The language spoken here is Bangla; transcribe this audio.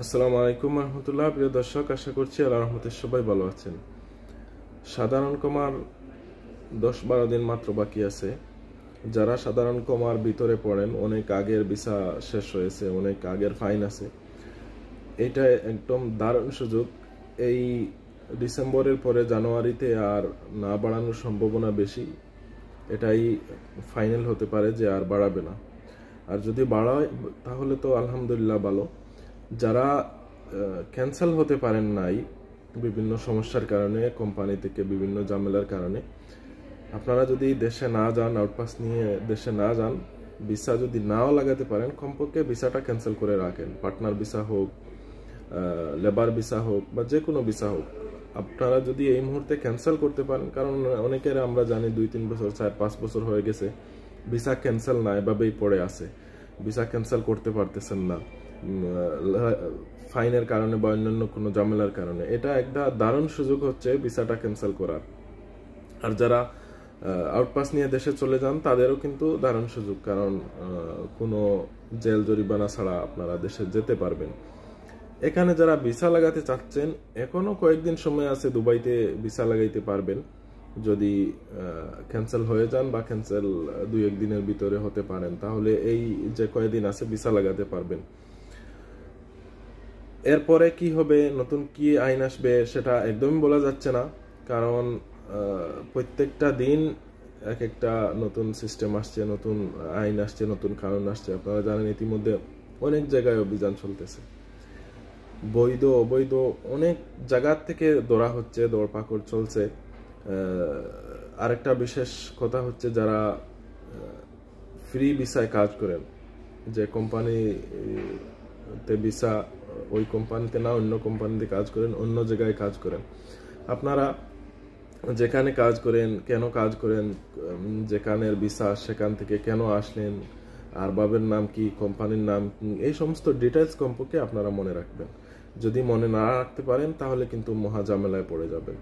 আসসালামু আলাইকুম রহমতুল্লাহ। প্রিয় দর্শক, আশা করছি আল্লাহর রহমতে সবাই ভালো আছেন। সাধারণ কমার 10-12 দিন মাত্র বাকি আছে। যারা সাধারণ কমার ভিতরে পড়েন, অনেক আগের ভিসা শেষ হয়েছে, অনেক আগের ফাইন আছে, এটা একদম দারুণ সুযোগ। এই ডিসেম্বরের পরে জানুয়ারিতে আর না বাড়ানোর সম্ভাবনা বেশি। এটাই ফাইনাল হতে পারে যে আর বাড়াবে না। আর যদি বাড়ায় তাহলে তো আলহামদুলিল্লাহ ভালো। যারা ক্যান্সেল হতে পারেন নাই বিভিন্ন সমস্যার কারণে, কোম্পানি থেকে বিভিন্ন ঝামেলার কারণে, আপনারা যদি দেশে না যান, আউটপাস নিয়ে দেশে না যান, ভিসা যদি নাও লাগাতে পারেন, কমপক্ষে ভিসাটা ক্যান্সেল করে রাখেন। পার্টনার ভিসা হোক, লেবার ভিসা হোক বা যে কোনো ভিসা হোক, আপনারা যদি এই মুহূর্তে ক্যান্সেল করতে পারেন, কারণ অনেকের আমরা জানি 2-3 বছর 4-5 বছর হয়ে গেছে ভিসা ক্যান্সেল না, এভাবেই পড়ে আছে, ভিসা ক্যান্সেল করতে পারতেছেন না ফাইনের কারণে বা অন্যান্য কোনো ঝামেলার কারণে। এটা একটা দারুণ সুযোগ হচ্ছে ভিসাটা ক্যান্সেল করার। আর যারা আউটপাস নিয়ে দেশে চলে যান তাদেরও কিন্তু দারুণ সুযোগ, কারণ কোনো জেল জরিমানা ছাড়া আপনারা দেশে যেতে পারবেন। এখানে যারা ভিসা লাগাতে চাচ্ছেন, এখনো কয়েকদিন সময় আছে, দুবাইতে ভিসা লাগাইতে পারবেন। যদি ক্যান্সেল হয়ে যান বা ক্যান্সেল 2-1 দিনের ভিতরে হতে পারেন, তাহলে এই যে কয়েকদিন আছে ভিসা লাগাতে পারবেন। এরপরে কি হবে, নতুন কি আইন আসবে সেটা একদমই বলা যাচ্ছে না, কারণ প্রত্যেকটা দিন এক একটা নতুন সিস্টেম আসছে, নতুন আইন আসছে, নতুন কানুন আসছে। আপনারা জানেন ইতিমধ্যে অনেক জায়গায় অভিযান চলতেছে, বৈধ অবৈধ অনেক জায়গা থেকে ধরা হচ্ছে, দৌড়পাকড় চলছে। আরেকটা বিশেষ কথা হচ্ছে, যারা ফ্রি ভিসায় কাজ করেন, যে কোম্পানিতে ভিসা, ওই কোম্পানিতে না অন্য কোম্পানিতে কাজ করেন, অন্য জায়গায় কাজ করেন, আপনারা যেখানে কাজ করেন, কেন কাজ করেন, যেখানের ভিসা, সেখান থেকে কেন আসলেন, আর বাবের নাম কি, কোম্পানির নাম কি, এই সমস্ত ডিটেলস কমপক্ষে আপনারা মনে রাখবেন। যদি মনে না রাখতে পারেন তাহলে কিন্তু মহা ঝামেলায় পড়ে যাবেন।